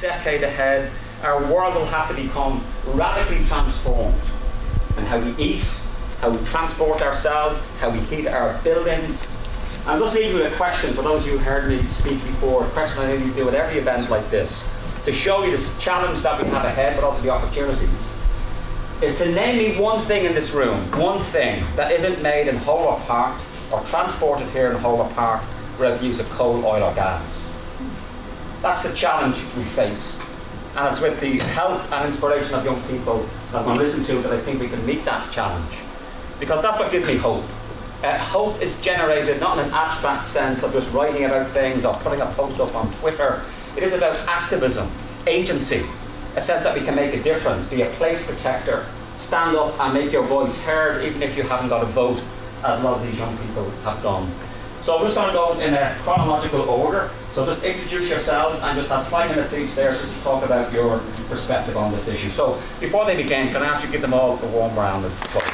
next decade ahead, our world will have to become radically transformed. And how we eat, how we transport ourselves, how we heat our buildings. And I'll just leave you with a question for those of you who heard me speak before, a question I usually do at every event like this, to show you this challenge that we have ahead, but also the opportunities, is to name me one thing in this room, one thing that isn't made in whole or part, or transported here in whole or part, without the use of coal, oil or gas. That's the challenge we face. And it's with the help and inspiration of young people that I'm going to listen to that I think we can meet that challenge. Because that's what gives me hope. Hope is generated not in an abstract sense of just writing about things or putting a post up on Twitter. It is about activism, agency, a sense that we can make a difference, be a place protector, stand up and make your voice heard even if you haven't got a vote, as a lot of these young people have done. So I'm just going to go in a chronological order. So just introduce yourselves and just have 5 minutes each there just to talk about your perspective on this issue. So before they begin, can I ask you to give them all a warm round of applause?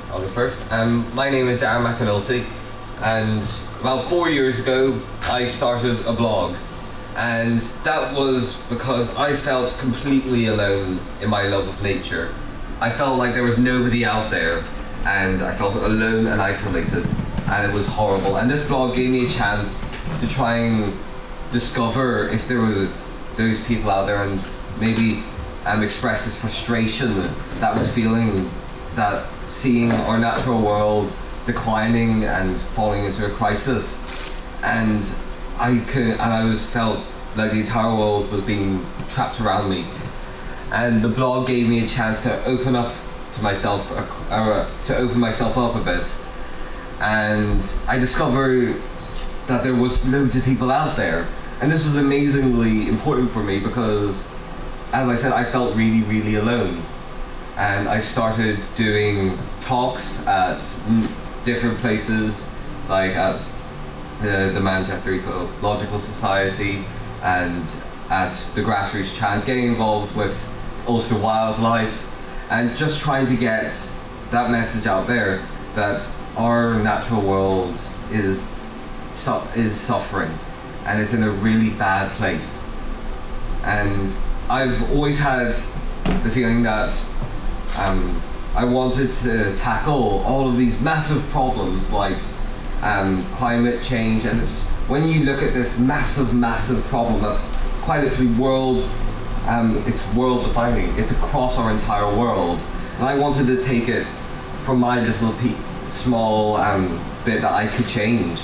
I'll go first. My name is Dara McAnulty, and about 4 years ago I started a blog, and that was because I felt completely alone in my love of nature. I felt like there was nobody out there, and I felt alone and isolated, and it was horrible. And this blog gave me a chance to try and discover if there were those people out there and maybe express this frustration that I was feeling, that seeing our natural world declining and falling into a crisis, and I felt like the entire world was being trapped around me. And the blog gave me a chance to open up to myself, to open myself up a bit, and I discovered that there was loads of people out there, and this was amazingly important for me because, as I said, I felt really, really alone. And I started doing talks at different places, like at the Manchester Ecological Society and at the grassroots chant, getting involved with Ulster Wildlife, and just trying to get that message out there that our natural world is suffering and it's in a really bad place. And I've always had the feeling that I wanted to tackle all of these massive problems like climate change, and it's when you look at this massive problem that's quite literally it's world defining, it's across our entire world, and I wanted to take it from my little small bit that I could change.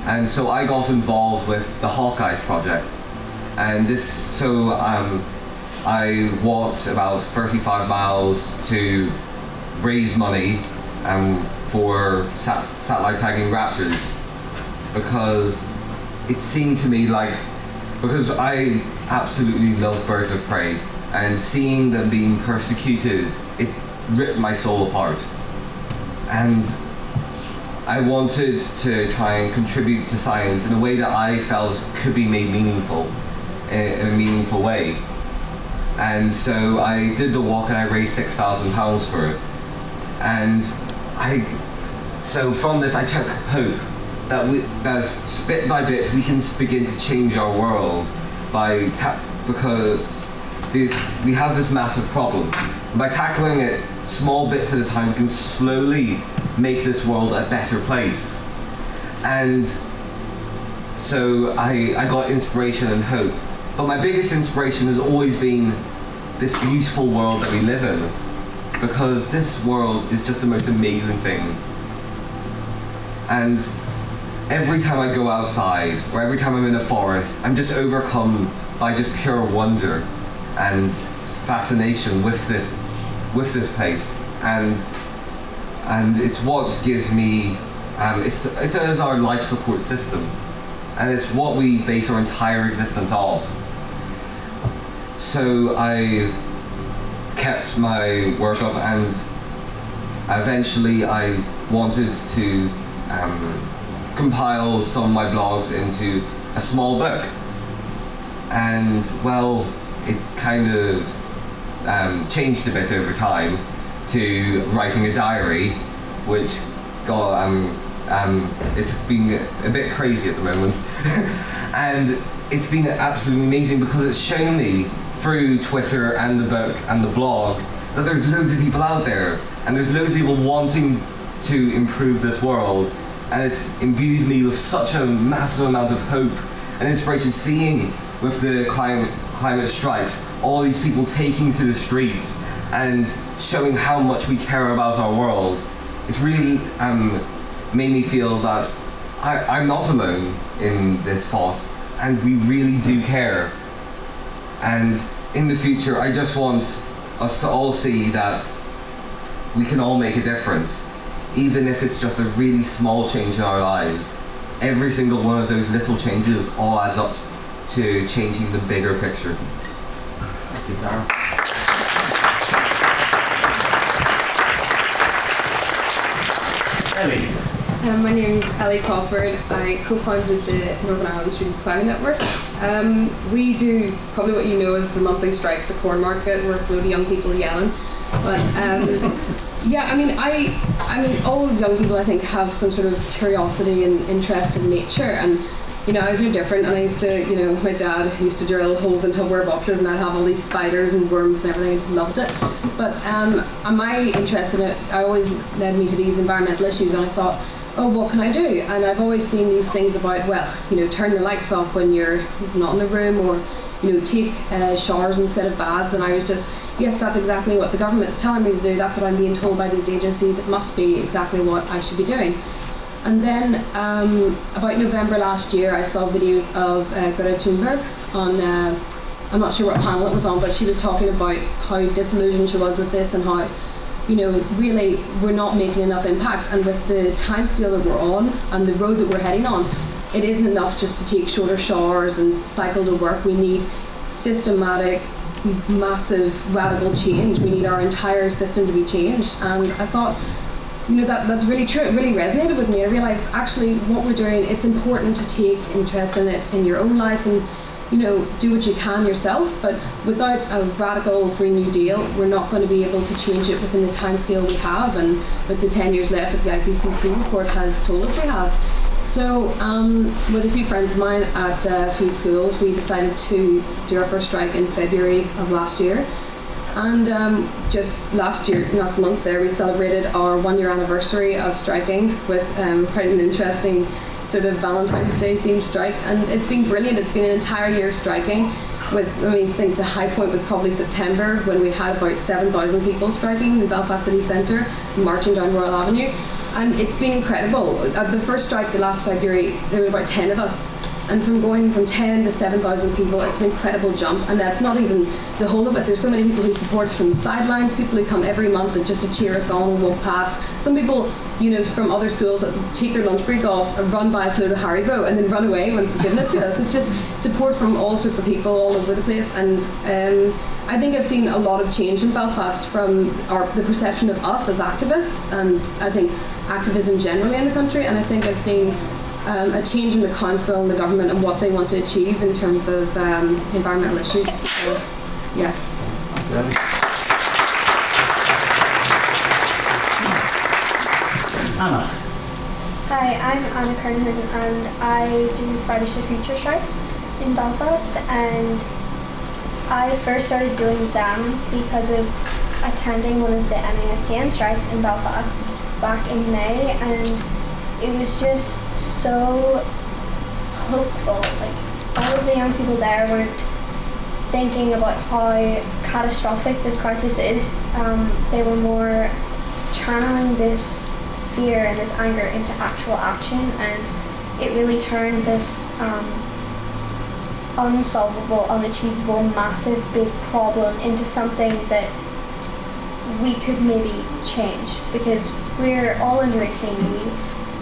And so I got involved with the Hawkeyes project, and I walked about 35 miles to raise money for satellite tagging raptors, because it seemed to me like, because I absolutely love birds of prey, and seeing them being persecuted, it ripped my soul apart. And I wanted to try and contribute to science in a way that I felt could be made meaningful, in a meaningful way. And so I did the walk and I raised £6,000 for it. And so from this I took hope that bit by bit we can begin to change our world because we have this massive problem. And by tackling it small bits at a time, we can slowly make this world a better place. And so I got inspiration and hope. But my biggest inspiration has always been this beautiful world that we live in, because this world is just the most amazing thing. And every time I go outside, or every time I'm in a forest, I'm just overcome by just pure wonder and fascination with this place. And it's what gives me, it's our life support system, and it's what we base our entire existence off. So I kept my work up, and eventually I wanted to compile some of my blogs into a small book. And well, it kind of changed a bit over time to writing a diary, which it's been a bit crazy at the moment, and it's been absolutely amazing because it's shown me through Twitter and the book and the blog that there's loads of people out there, and there's loads of people wanting to improve this world, and it's imbued me with such a massive amount of hope and inspiration, seeing with the climate strikes all these people taking to the streets and showing how much we care about our world. It's really made me feel that I'm not alone in this thought, and we really do care. And in the future, I just want us to all see that we can all make a difference, even if it's just a really small change in our lives. Every single one of those little changes all adds up to changing the bigger picture. Thank you, Dara. Ellie. My name is Ellie Crawford. I co-founded the Northern Ireland Students Climate Network. We do probably what you know as the monthly strikes at Corn Market, where it's a load of young people yelling. But yeah, I mean, all young people I think have some sort of curiosity and interest in nature, and you know, I was no different. And I used to, you know, my dad used to drill holes in Tupperware boxes, and I'd have all these spiders and worms and everything. I just loved it. But my interest in it, I always led me to these environmental issues, and I thought, oh, what can I do? And I've always seen these things about, well, you know, turn the lights off when you're not in the room, or, you know, take showers instead of baths. And I was just, yes, that's exactly what the government's telling me to do. That's what I'm being told by these agencies. It must be exactly what I should be doing. And then about November last year, I saw videos of Greta Thunberg on, I'm not sure what panel it was on, but she was talking about how disillusioned she was with this, and how, you know, really we're not making enough impact. And with the timescale that we're on and the road that we're heading on, it isn't enough just to take shorter showers and cycle to work. We need systematic, massive, radical change. We need our entire system to be changed. And I thought, you know, that's really true. It really resonated with me. I realised actually what we're doing, it's important to take interest in it in your own life, and, you know, do what you can yourself. But without a radical Green New Deal, we're not going to be able to change it within the timescale we have, and with the 10 years left that the IPCC report has told us we have. So with a few friends of mine at a few schools, we decided to do our first strike in February of last year. And just last month there, we celebrated our 1-year anniversary of striking with quite an interesting sort of Valentine's Day themed strike, and it's been brilliant. It's been an entire year striking. I think the high point was probably September, when we had about 7,000 people striking in Belfast City Centre, marching down Royal Avenue, and it's been incredible. At the first strike last February, there were about 10 of us, and from going from 10 to 7,000 people, it's an incredible jump. And that's not even the whole of it. There's so many people who support us from the sidelines, people who come every month and just to cheer us on and walk past. Some people, you know, from other schools that take their lunch break off and run by us a load of Haribo and then run away once they've given it to us. It's just support from all sorts of people all over the place. And I think I've seen a lot of change in Belfast from the perception of us as activists, and I think activism generally in the country. And I think I've seen a change in the council and the government and what they want to achieve in terms of environmental issues. So, yeah. Anna. Hi, I'm Anna Kernahan, and I do Fridays for Future strikes in Belfast, and I first started doing them because of attending one of the MASCN strikes in Belfast back in May, and it was just so hopeful. Like, all of the young people there weren't thinking about how catastrophic this crisis is. They were more channeling this fear and this anger into actual action, and it really turned this unsolvable, unachievable, massive, big problem into something that we could maybe change, because we're all under 18.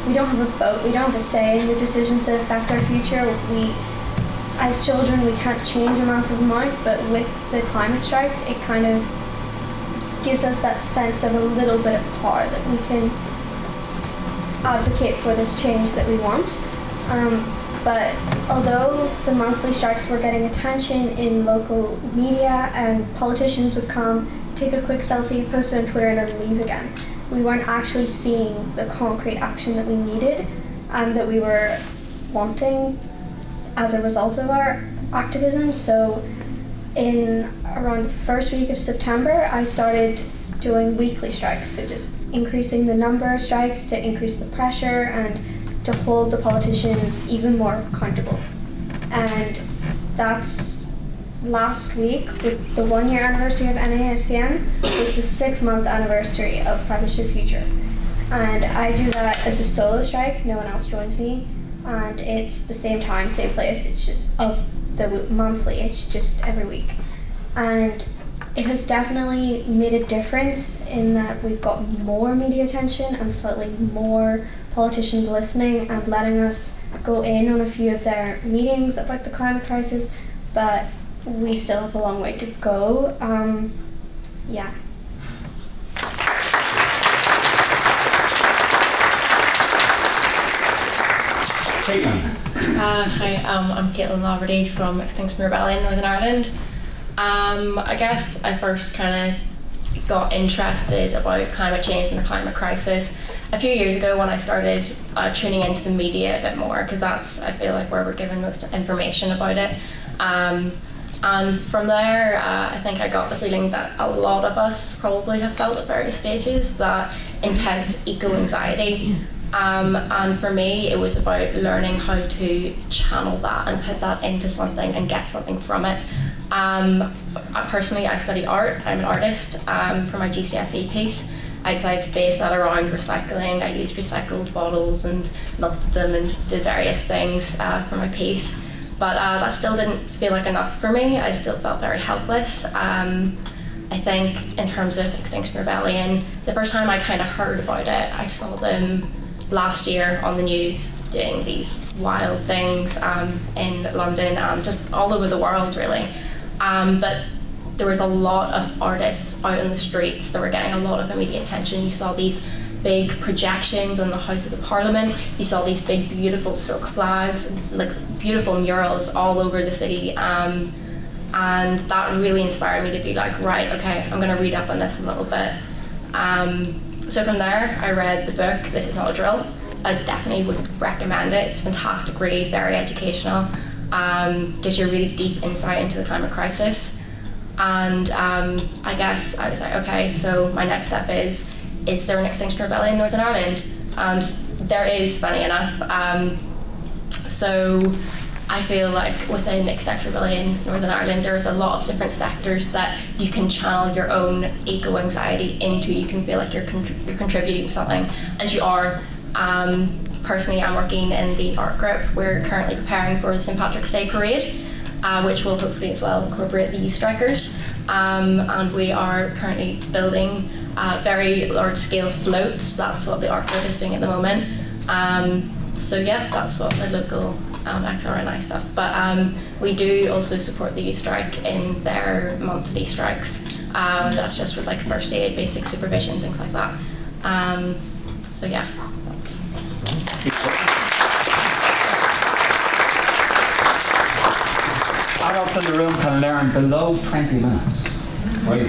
We don't have a vote, we don't have a say in the decisions that affect our future. As children, we can't change a massive amount, but with the climate strikes, it kind of gives us that sense of a little bit of power, that we can advocate for this change that we want. But although the monthly strikes were getting attention in local media, and politicians would come, take a quick selfie, post it on Twitter, and then leave again, we weren't actually seeing the concrete action that we needed and that we were wanting as a result of our activism. So in around the first week of September, I started doing weekly strikes, so just increasing the number of strikes to increase the pressure and to hold the politicians even more accountable. And that's last week, with the 1 year anniversary of NASCN, was the 6-month anniversary of Fridays for Future. And I do that as a solo strike, no one else joins me, and it's the same time, same place, it's just of the monthly, it's just every week. And it has definitely made a difference in that we've got more media attention and slightly more politicians listening and letting us go in on a few of their meetings about the climate crisis, but we still have a long way to go. Yeah. Kaitlyn. Hi, I'm Kaitlyn Laverty from Extinction Rebellion, Northern Ireland. I guess I first kind of got interested about climate change and the climate crisis a few years ago when I started tuning into the media a bit more, because that's, I feel like, where we're given most information about it. And from there, I think I got the feeling that a lot of us probably have felt at various stages that intense eco-anxiety. And for me, it was about learning how to channel that and put that into something and get something from it. Personally, I study art. I'm an artist. For my GCSE piece, I decided to base that around recycling. I used recycled bottles and melted them and did various things for my piece. But that still didn't feel like enough for me. I still felt very helpless. I think in terms of Extinction Rebellion, the first time I kind of heard about it, I saw them last year on the news doing these wild things in London and just all over the world, really. But there was a lot of artists out in the streets that were getting a lot of immediate attention. You saw these big projections in the Houses of Parliament. You saw these big, beautiful silk flags, like beautiful murals all over the city. And that really inspired me to be like, right, okay, I'm going to read up on this a little bit. So from there, I read the book, This Is Not a Drill. I definitely would recommend it. It's a fantastic read, very educational, gives you a really deep insight into the climate crisis. And I guess I was like, okay, so my next step is there an Extinction Rebellion in Northern Ireland? And there is, funny enough. So I feel like within Extinction Rebellion Northern Ireland, there's a lot of different sectors that you can channel your own eco-anxiety into. You can feel like you're contributing something, and you are. Personally, I'm working in the art group. We're currently preparing for the St. Patrick's Day Parade, which will hopefully as well incorporate the youth strikers. And we are currently building very large-scale floats. That's what the art group is doing at the moment. So yeah, that's what the local XRNI stuff. But we do also support the youth strike in their monthly strikes. That's just with like first aid, basic supervision, things like that. So yeah. Adults in the room can learn below 20 minutes. Right.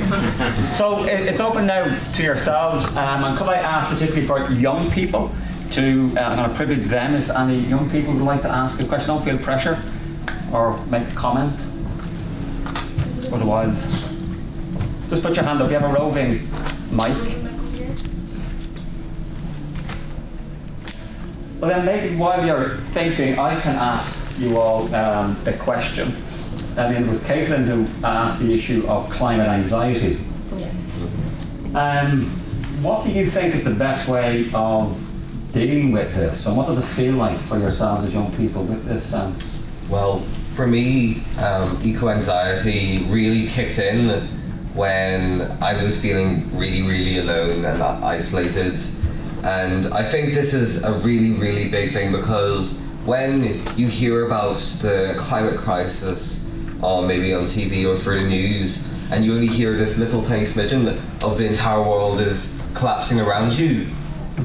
So it's open now to yourselves, and could I ask particularly for young people to, I'm going to privilege them if any young people would like to ask a question. Don't feel pressure or make a comment. Otherwise, just put your hand up. You have a roving mic. Well then, maybe while you're thinking, I can ask you all a question. I mean, it was Kaitlyn who asked the issue of climate anxiety. Yeah. What do you think is the best way of dealing with this, and what does it feel like for yourselves as young people with this sense? Well, for me, eco-anxiety really kicked in when I was feeling really, really alone and isolated. And I think this is a really, really big thing, because when you hear about the climate crisis, or maybe on TV or through the news, and you only hear this little tiny smidgen of the entire world is collapsing around you,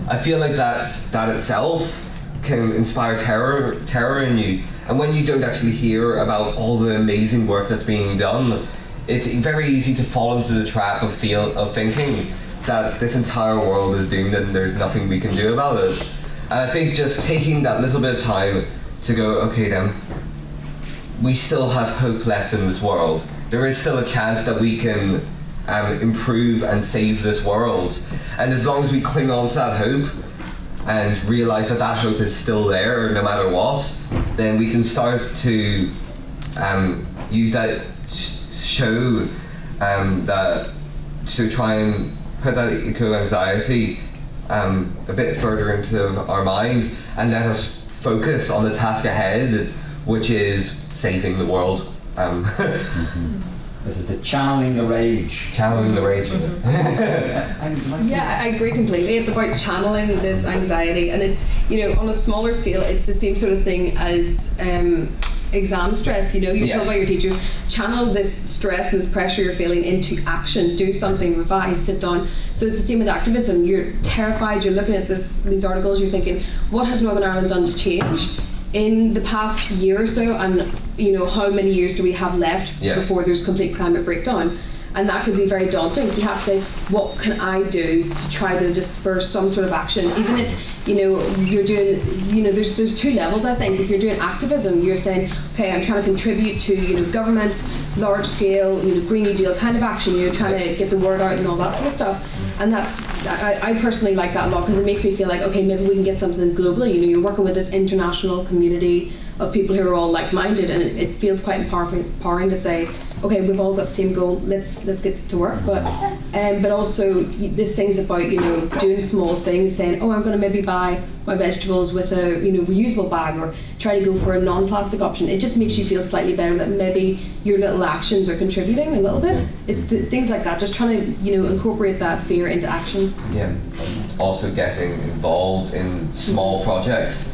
I feel like that itself can inspire terror in you. And when you don't actually hear about all the amazing work that's being done, it's very easy to fall into the trap of thinking, that this entire world is doomed and there's nothing we can do about it. And I think just taking that little bit of time to go, okay then, we still have hope left in this world. There is still a chance that we can improve and save this world. And as long as we cling on to that hope and realise that that hope is still there no matter what, then we can start to use that show that to try and put that eco-anxiety a bit further into our minds and let us focus on the task ahead, which is saving the world. This is the channeling the rage. Channeling the rage. Yeah, I agree completely. It's about channeling this anxiety, and it's, you know, on a smaller scale, it's the same sort of thing as exam stress. You know, you're told by your teachers, channel this stress and this pressure you're feeling into action. Do something, revise, sit down. So it's the same with activism. You're terrified. You're looking at these articles. You're thinking, what has Northern Ireland done to change in the past year or so, and you know, how many years do we have left before there's complete climate breakdown? And that could be very daunting. So you have to say, what can I do to try to just spur some sort of action? Even if, you know, you're doing, you know, there's two levels, I think. If you're doing activism, you're saying, okay, I'm trying to contribute to, you know, government, large scale, you know, Green New Deal kind of action, you know, trying to get the word out and all that sort of stuff. And that's, I personally like that a lot, because it makes me feel like, okay, maybe we can get something globally. You know, you're working with this international community of people who are all like-minded, and it feels quite empowering to say, okay, we've all got the same goal, let's get to work. But also this thing's about, you know, doing small things, saying, oh, I'm going to maybe buy my vegetables with a, you know, reusable bag, or try to go for a non-plastic option. It just makes you feel slightly better that maybe your little actions are contributing a little bit. It's things like that, just trying to, you know, incorporate that fear into action. Yeah. Also getting involved in small projects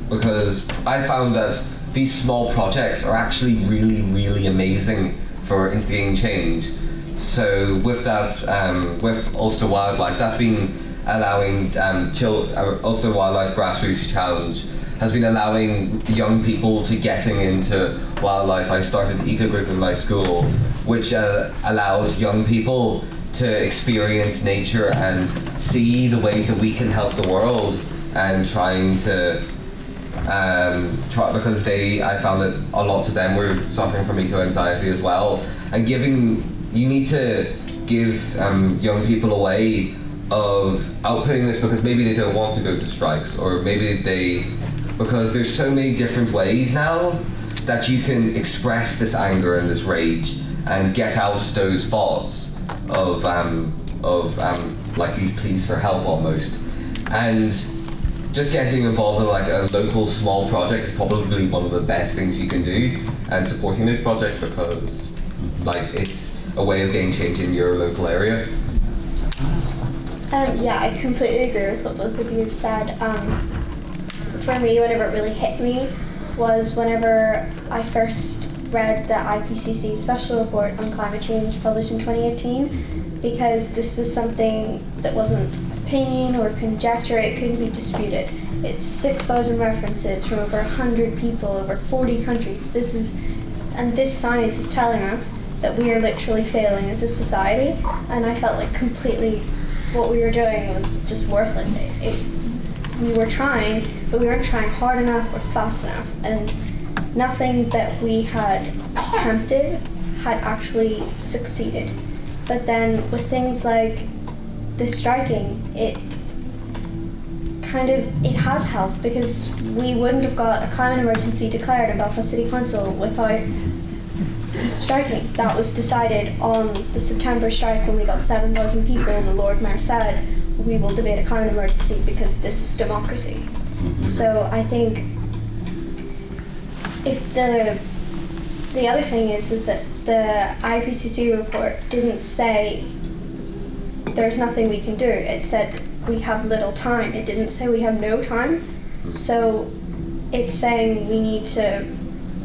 because I found that these small projects are actually really, really amazing for instigating change. So with that, with Ulster Wildlife, that's been allowing Ulster Wildlife Grassroots Challenge has been allowing young people to getting into wildlife. I started an eco group in my school, which allowed young people to experience nature and see the ways that we can help the world, and trying to because I found that a lot of them were suffering from eco-anxiety as well, and you need to give young people a way of outputting this, because maybe they don't want to go to strikes, or maybe because there's so many different ways now that you can express this anger and this rage and get out those thoughts of like these pleas for help almost. And just getting involved in like a local small project is probably one of the best things you can do, and supporting those projects, because like it's a way of getting change in your local area. Yeah, I completely agree with what both of you have said. For me, whenever it really hit me was whenever I first read the IPCC special report on climate change published in 2018, because this was something that wasn't opinion or conjecture, it couldn't be disputed. It's 6,000 references from over 100 people, over 40 countries. This science is telling us that we are literally failing as a society, and I felt like completely what we were doing was just worthless. We were trying, but we weren't trying hard enough or fast enough, and nothing that we had attempted had actually succeeded. But then with things like the striking, it has helped, because we wouldn't have got a climate emergency declared in Belfast City Council without striking. That was decided on the September strike when we got 7,000 people. The Lord Mayor said, we will debate a climate emergency because this is democracy. So I think if the other thing is that the IPCC report didn't say there's nothing we can do. It said we have little time. It didn't say we have no time. So it's saying we need to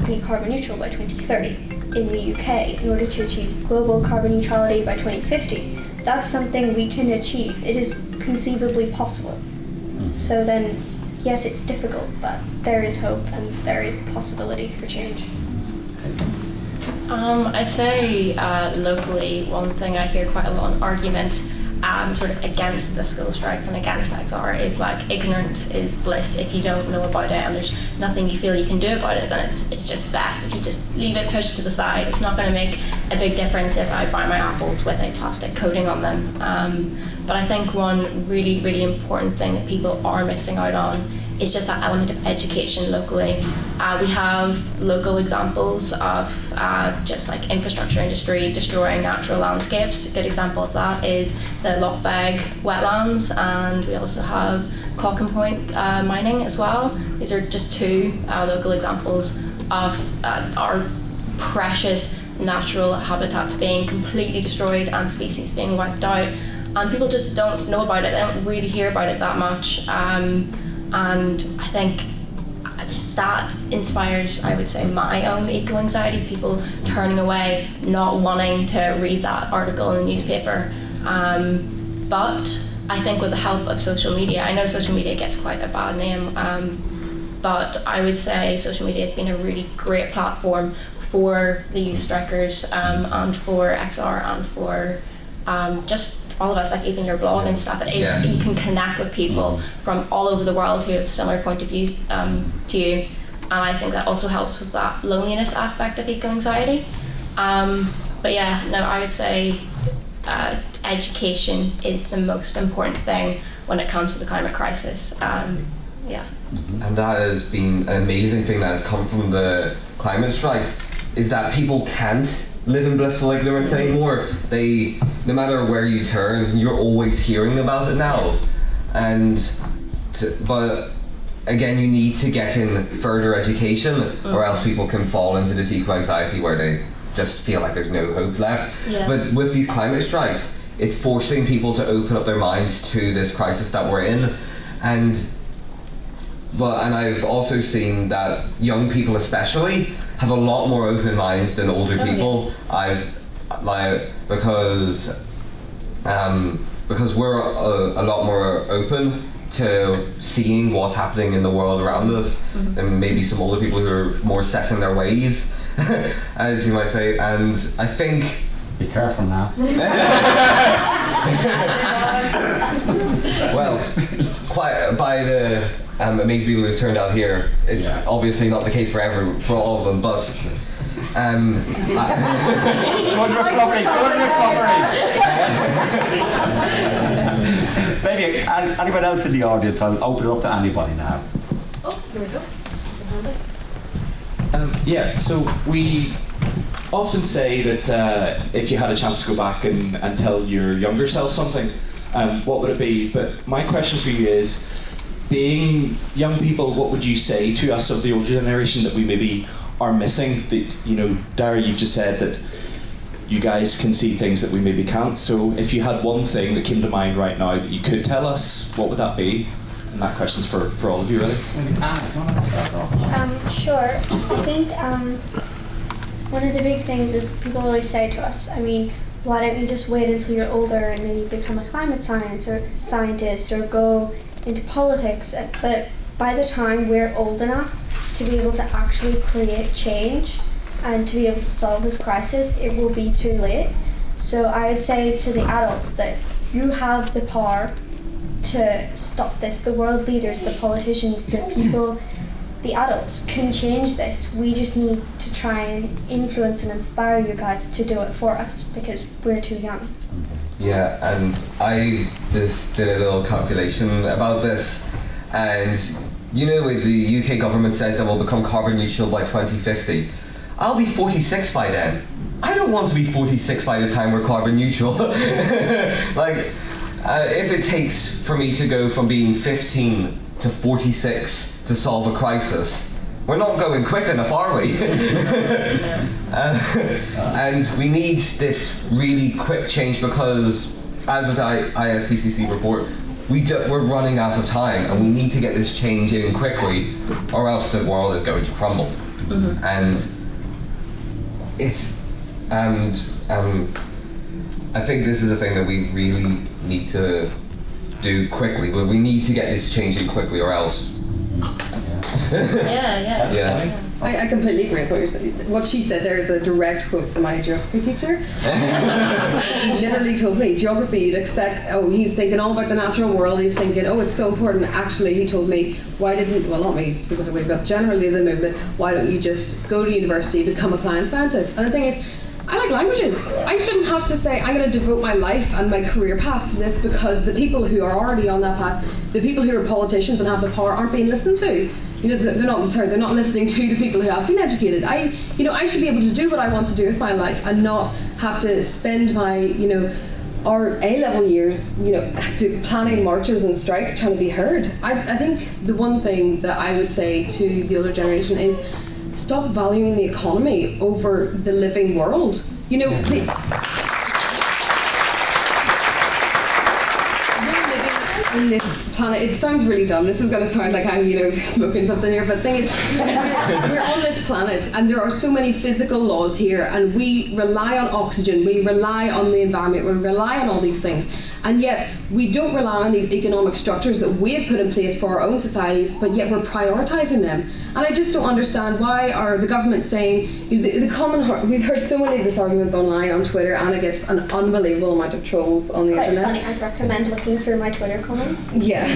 be carbon neutral by 2030 in the UK in order to achieve global carbon neutrality by 2050. That's something we can achieve. It is conceivably possible. So then, yes, it's difficult, but there is hope and there is possibility for change. I say locally, one thing I hear quite a lot in arguments sort of against the school strikes and against XR is like ignorance is bliss. If you don't know about it and there's nothing you feel you can do about it, then it's just best if you just leave it pushed to the side. It's not going to make a big difference if I buy my apples with a plastic coating on them. But I think one really, really important thing that people are missing out on is just that element of education locally. We have local examples of just like infrastructure industry destroying natural landscapes. A good example of that is the Lochbeg wetlands, and we also have Cock and Point mining as well. These are just two local examples of our precious natural habitats being completely destroyed and species being wiped out. And people just don't know about it. They don't really hear about it that much. And I think just that inspires, I would say, my own eco-anxiety, people turning away, not wanting to read that article in the newspaper. But I think with the help of social media, I know social media gets quite a bad name, but I would say social media has been a really great platform for the youth strikers and for XR and for just all of us, like even your blog and stuff. You can connect with people from all over the world who have a similar point of view to you, and I think that also helps with that loneliness aspect of eco-anxiety. But yeah, no, I would say education is the most important thing when it comes to the climate crisis. Yeah. And that has been an amazing thing that has come from the climate strikes, is that people can't live in blissful ignorance anymore. No matter where you turn, you're always hearing about it now. But again, you need to get in further education, or else people can fall into this eco-anxiety where they just feel like there's no hope left. Yeah. But with these climate strikes, it's forcing people to open up their minds to this crisis that we're in. And I've also seen that young people especially have a lot more open minds than older people. Because we're a lot more open to seeing what's happening in the world around us than maybe some older people who are more set in their ways, as you might say. And I think... Be careful now. Well, quite by the amazing people who've turned out here, it's obviously not the case for all of them, but Good recovery. Maybe anyone else in the audience? I'll open it up to anybody now. Oh, here we go. So we often say that if you had a chance to go back and tell your younger self something, what would it be? But my question for you is, being young people, what would you say to us of the older generation that we maybe are missing? That, Dara, you've just said that you guys can see things that we maybe can't. So if you had one thing that came to mind right now that you could tell us, what would that be? And that question's for all of you, really. Sure. I think one of the big things is people always say to us, why don't you just wait until you're older and maybe become a climate scientist or go into politics? But by the time we're old enough to be able to actually create change and to be able to solve this crisis, it will be too late. So I would say to the adults that you have the power to stop this. The world leaders, the politicians, the people, the adults can change this. We just need to try and influence and inspire you guys to do it for us because we're too young. Yeah, and I just did a little calculation about this, and the UK government says that we'll become carbon neutral by 2050. I'll be 46 by then. I don't want to be 46 by the time we're carbon neutral. If it takes for me to go from being 15 to 46 to solve a crisis, we're not going quick enough, are we? And we need this really quick change because, as with the ISPCC report, we're running out of time and we need to get this change in quickly or else the world is going to crumble. And I think this is a thing that we really need to do quickly, but we need to get this change in quickly or else Yeah. I completely agree with what you're saying. What she said there is a direct quote from my geography teacher. He literally told me, geography, you'd expect, he's thinking all about the natural world, he's thinking, it's so important. Actually, he told me, not me specifically, but generally the movement, why don't you just go to university, become a plant scientist? And the thing is, I like languages. I shouldn't have to say I'm going to devote my life and my career path to this because the people who are already on that path, the people who are politicians and have the power, aren't being listened to. They're not listening to the people who have been educated. I should be able to do what I want to do with my life and not have to spend my, our A-level years, planning marches and strikes trying to be heard. I think the one thing that I would say to the older generation is stop valuing the economy over the living world. We're living on this planet. It sounds really dumb. This is going to sound like I'm, smoking something here. But the thing is, we're on this planet, and there are so many physical laws here, and we rely on oxygen, we rely on the environment, we rely on all these things. And yet, we don't rely on these economic structures that we have put in place for our own societies, but yet we're prioritising them. And I just don't understand why are the government saying, the common, we've heard so many of these arguments online on Twitter. Anna gets an unbelievable amount of trolls on the internet. It's quite funny. I'd recommend looking through my Twitter comments. Yeah.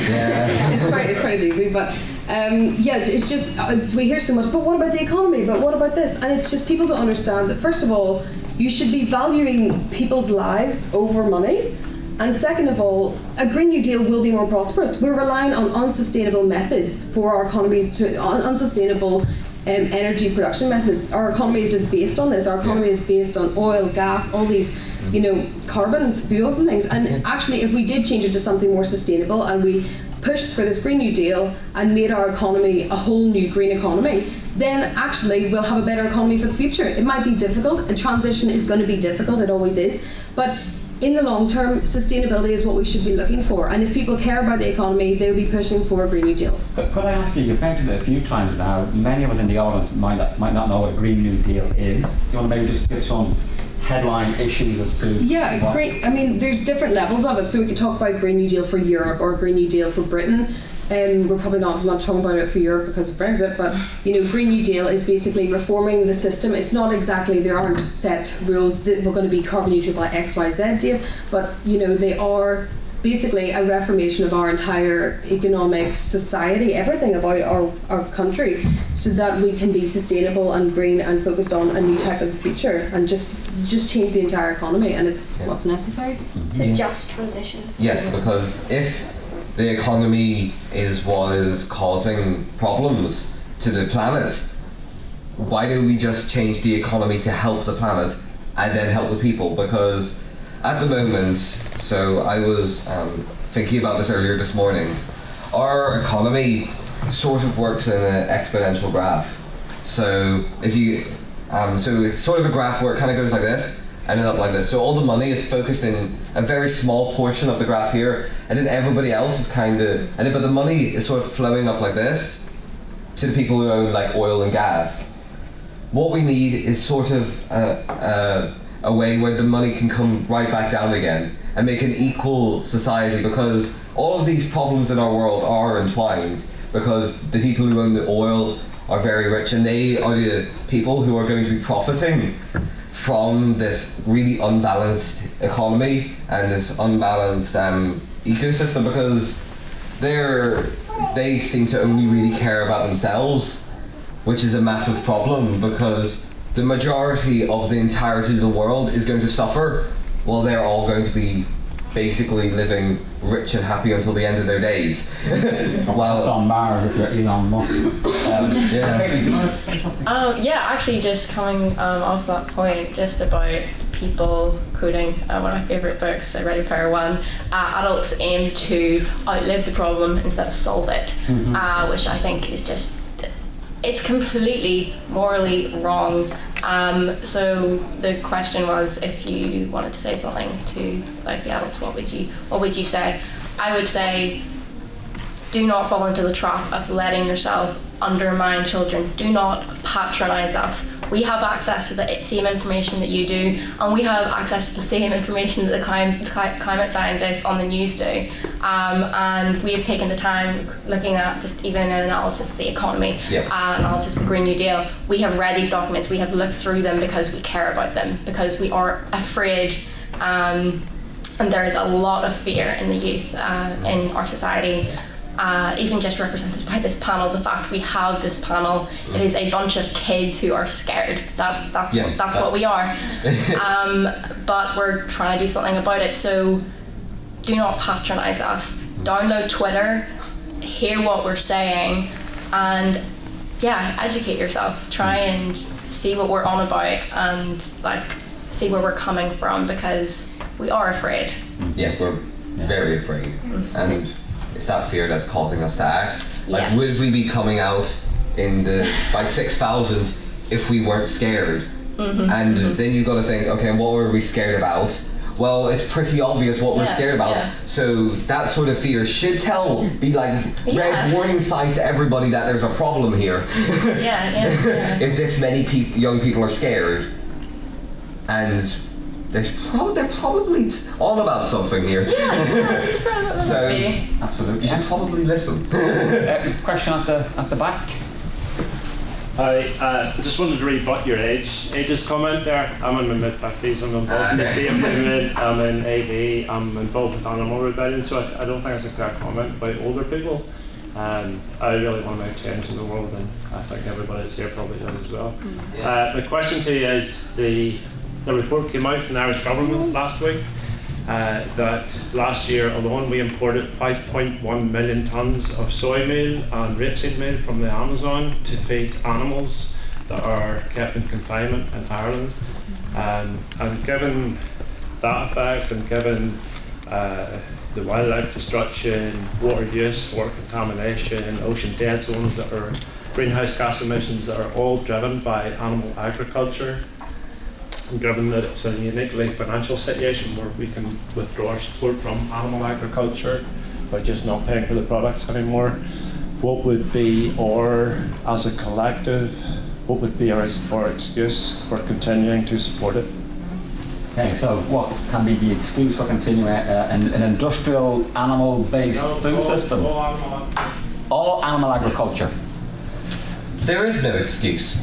It's quite easy, but it's just, we hear so much, but what about the economy, but what about this? And it's just people don't understand that, first of all, you should be valuing people's lives over money. And second of all, a Green New Deal will be more prosperous. We're relying on unsustainable methods for our economy, unsustainable energy production methods. Our economy is just based on this. Our economy is based on oil, gas, all these, carbons, fuels and things. And actually, if we did change it to something more sustainable and we pushed for this Green New Deal and made our economy a whole new green economy, then actually we'll have a better economy for the future. It might be difficult. A transition is going to be difficult. It always is. But in the long term, sustainability is what we should be looking for. And if people care about the economy, they'll be pushing for a Green New Deal. Could I ask you, you've mentioned it a few times now, many of us in the audience might not know what a Green New Deal is. Do you want to maybe just give some headline issues as to... Yeah, great. I mean, there's different levels of it. So we could talk about Green New Deal for Europe or Green New Deal for Britain. We're probably not as much talking about it for Europe because of Brexit, but Green New Deal is basically reforming the system. It's not exactly, there aren't set rules that we're going to be carbon neutral by X, Y, Z date, but they are basically a reformation of our entire economic society, everything about our country, so that we can be sustainable and green and focused on a new type of future and just change the entire economy, and it's what's necessary. It's a just transition. Yeah, because if the economy is what is causing problems to the planet, why don't we just change the economy to help the planet and then help the people? Because at the moment, so I was thinking about this earlier this morning, our economy sort of works in an exponential graph. So if you, so it's sort of a graph where it kind of goes like this, and then up like this. So all the money is focused in a very small portion of the graph here, and then everybody else is but the money is sort of flowing up like this to the people who own like oil and gas. What we need is sort of a way where the money can come right back down again and make an equal society, because all of these problems in our world are entwined, because the people who own the oil are very rich, and they are the people who are going to be profiting from this really unbalanced economy and this unbalanced ecosystem, because they seem to only really care about themselves, which is a massive problem, because the majority of the entirety of the world is going to suffer while they're all going to be basically living rich and happy until the end of their days. Well, it's on Mars if you're Elon Musk. Kaitlyn, do you want to say something? Actually, just coming off that point, just about people quoting one of my favourite books, Ready Player One, adults aim to outlive the problem instead of solve it, which I think is just, it's completely morally wrong. So the question was, if you wanted to say something to like the adults, what would you say? I would say, do not fall into the trap of letting yourself undermine children. Do not patronise us. We have access to the same information that you do, and we have access to the same information that the climate scientists on the news do. And we have taken the time looking at just even an analysis of the economy, analysis of the Green New Deal. We have read these documents, we have looked through them because we care about them, because we are afraid, and there is a lot of fear in the youth in our society. Even just represented by this panel, the fact we have this panel, it is a bunch of kids who are scared. That's what we are. But we're trying to do something about it. So do not patronise us. Download Twitter, hear what we're saying, and educate yourself. Try and see what we're on about, and see where we're coming from, because we are afraid. Yeah, we're very afraid, and it's that fear that's causing us to act. Yes. Would we be coming out by 6,000 if we weren't scared? And then you've got to think, okay, what were we scared about? Well, it's pretty obvious what we're scared about. So that sort of fear should be red warning signs to everybody that there's a problem here. If this many young people are scared, and they're probably on about something here. So absolutely, you should probably listen. Question at the back. I just wanted to rebut your ages comment there. I'm in my mid-50s, I'm involved in the same movement, I'm in AV, I'm involved with Animal Rebellion, so I don't think it's a fair comment about older people. I really want to make change in the world, and I think everybody that's here probably does as well. My question to you is, the report came out from the Irish government last week that last year alone we imported 5.1 million tonnes of soy meal and rapeseed meal from the Amazon to feed animals that are kept in confinement in Ireland. And given that effect, and given the wildlife destruction, water use, water contamination, ocean dead zones that are greenhouse gas emissions that are all driven by animal agriculture, and given that it's a uniquely financial situation where we can withdraw our support from animal agriculture by just not paying for the products anymore, what would be as a collective, what would be our excuse for continuing to support it? Okay, so what can be the excuse for continuing an industrial animal-based food system? All animal agriculture. There is no excuse.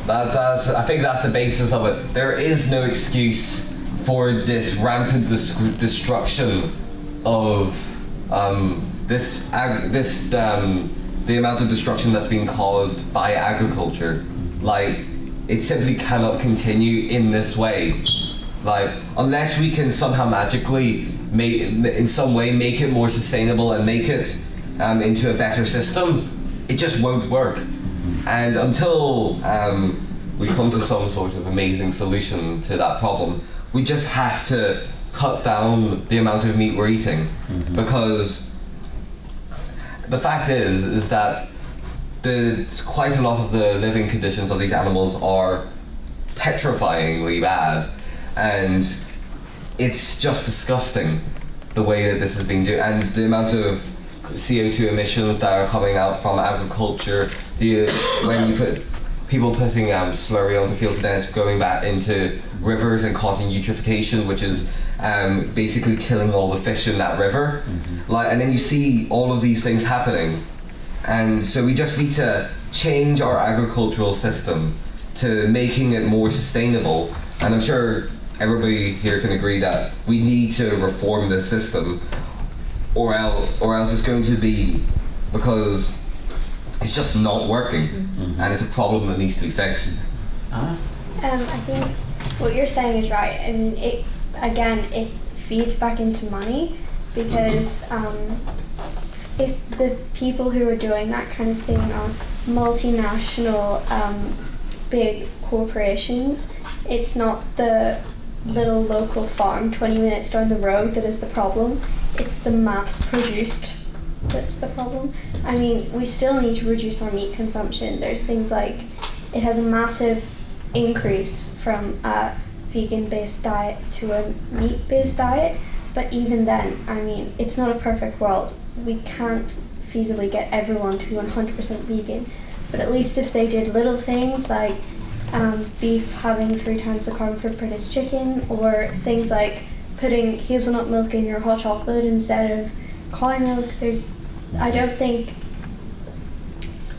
I think that's the basis of it. There is no excuse for this rampant destruction of the amount of destruction that's being caused by agriculture. It simply cannot continue in this way. Unless we can somehow magically make it more sustainable and make it into a better system, it just won't work. And until we come to some sort of amazing solution to that problem, we just have to cut down the amount of meat we're eating. Because the fact is that quite a lot of the living conditions of these animals are petrifyingly bad, and it's just disgusting the way that this has been done, and the amount of CO2 emissions that are coming out from agriculture, when you put people putting slurry onto fields and then it's going back into rivers and causing eutrophication, which is basically killing all the fish in that river. And then you see all of these things happening, and so we just need to change our agricultural system to making it more sustainable. And I'm sure everybody here can agree that we need to reform this system, or else it's going to be, because it's just not working, and it's a problem that needs to be fixed. I think what you're saying is right, and it feeds back into money, because the people who are doing that kind of thing are multinational big corporations. It's not the little local farm 20 minutes down the road that is the problem. It's the mass produced that's the problem. I mean, we still need to reduce our meat consumption. There's things like, it has a massive increase from a vegan-based diet to a meat-based diet, but even then, I mean, it's not a perfect world. We can't feasibly get everyone to 100% vegan, but at least if they did little things like beef having 3 times the carbon footprint as chicken, or things like putting hazelnut milk in your hot chocolate instead of cowing milk, I don't think,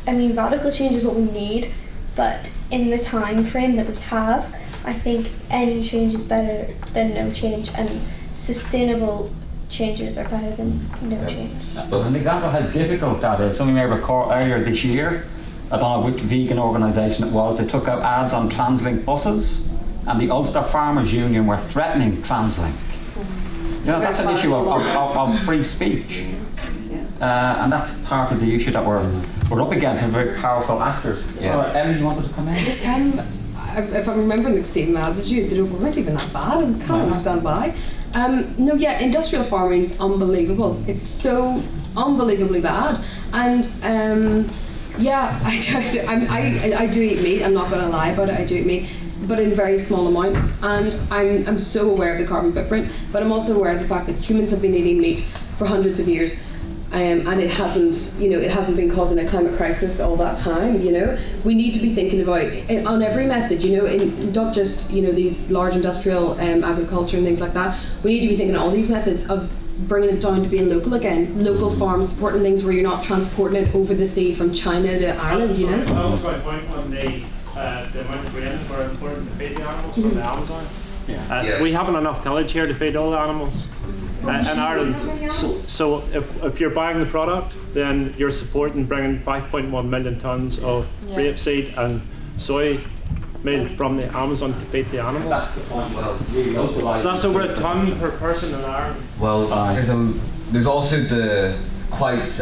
radical change is what we need, but in the time frame that we have, I think any change is better than no change, and sustainable changes are better than no change. But an example of how difficult that is, something may recall earlier this year, I don't know which vegan organisation it was, they took out ads on TransLink buses, and the Ulster Farmers Union were threatening TransLink. That's an issue of free speech. And that's part of the issue that we're up against, and very powerful actors. Emily, you wanted to come in? If I'm remembering the same ads as you, they weren't even that bad. I can't understand why. Industrial farming's unbelievable. It's so unbelievably bad. And I do eat meat. I'm not going to lie about it. I do eat meat, but in very small amounts. And I'm so aware of the carbon footprint, but I'm also aware of the fact that humans have been eating meat for hundreds of years. And it hasn't been causing a climate crisis all that time. We need to be thinking about on every method. Not just these large industrial agriculture and things like that. We need to be thinking all these methods of bringing it down to being local again. Local farms supporting things where you're not transporting it over the sea from China to Ireland. That was my point on the amount of grain we're importing to feed the animals from the Amazon. We haven't enough tillage here to feed all the animals. In Ireland, so if you're buying the product, then you're supporting bringing 5.1 million tonnes of rapeseed and soy meal from the Amazon to feed the animals. That's the point. So that's over a tonne per person in Ireland. Well, there's also the quite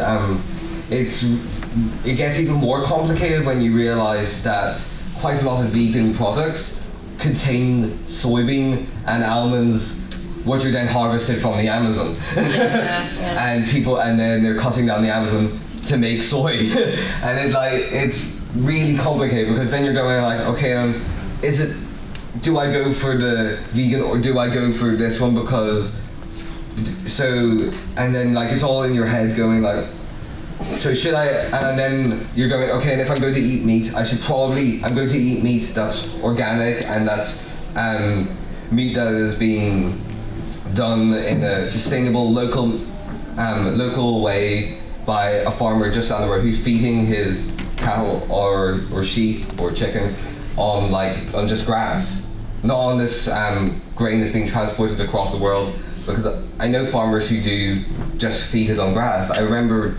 it gets even more complicated when you realise that quite a lot of vegan products contain soybean and almonds, which are then harvested from the Amazon. And then they're cutting down the Amazon to make soy. And it's really complicated, because then you're going like, okay, do I go for the vegan or do I go for this one? And then it's all in your head going like, so should I, and then you're going, okay, and if I'm going to eat meat, I'm going to eat meat that's organic and that's meat that is being done in a sustainable local way by a farmer just down the road who's feeding his cattle or sheep or chickens on just grass, not on this grain that's being transported across the world. Because I know farmers who do just feed it on grass. I remember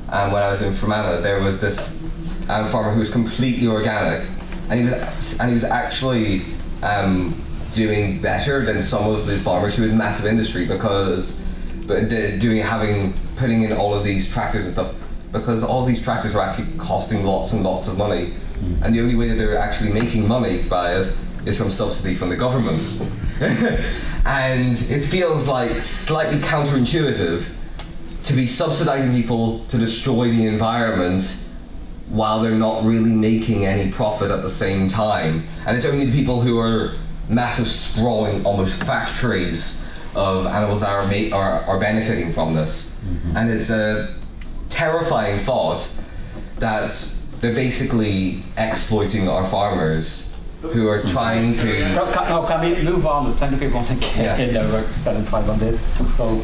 when I was in Fermanagh, there was this farmer who was completely organic, and he was actually doing better than some of the farmers who had massive industry putting in all of these tractors and stuff, because all these tractors are actually costing lots and lots of money, and the only way that they're actually making money by it is from subsidy from the government. And it feels like slightly counterintuitive to be subsidizing people to destroy the environment while they're not really making any profit at the same time. And it's only the people who are massive sprawling almost factories of animals that are benefiting from this. Mm-hmm. And it's a terrifying thought that they're basically exploiting our farmers who are trying to... Can we move on? There's plenty of people wanting to get in there. We're spending time on this. So,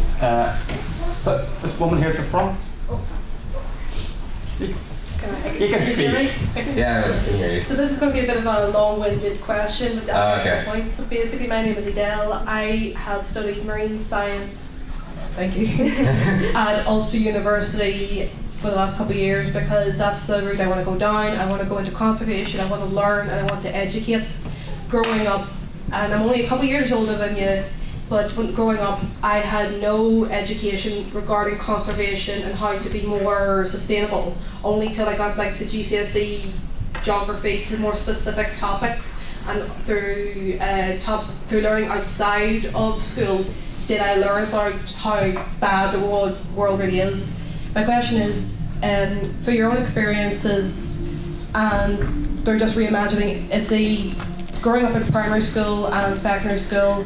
this woman here at the front. You can speak. Yeah, I can hear you. So this is going to be a bit of a long-winded question, but that's the point. So basically, my name is Adele. I had studied marine science, thank you, at Ulster University for the last couple of years, because that's the route I want to go down. I want to go into conservation, I want to learn, and I want to educate. Growing up, and I'm only a couple of years older than you, but when growing up, I had no education regarding conservation and how to be more sustainable, only till I got to GCSE geography, to more specific topics, and through learning outside of school did I learn about how bad the world really is. My question is, for your own experiences, and they're just reimagining, growing up in primary school and secondary school,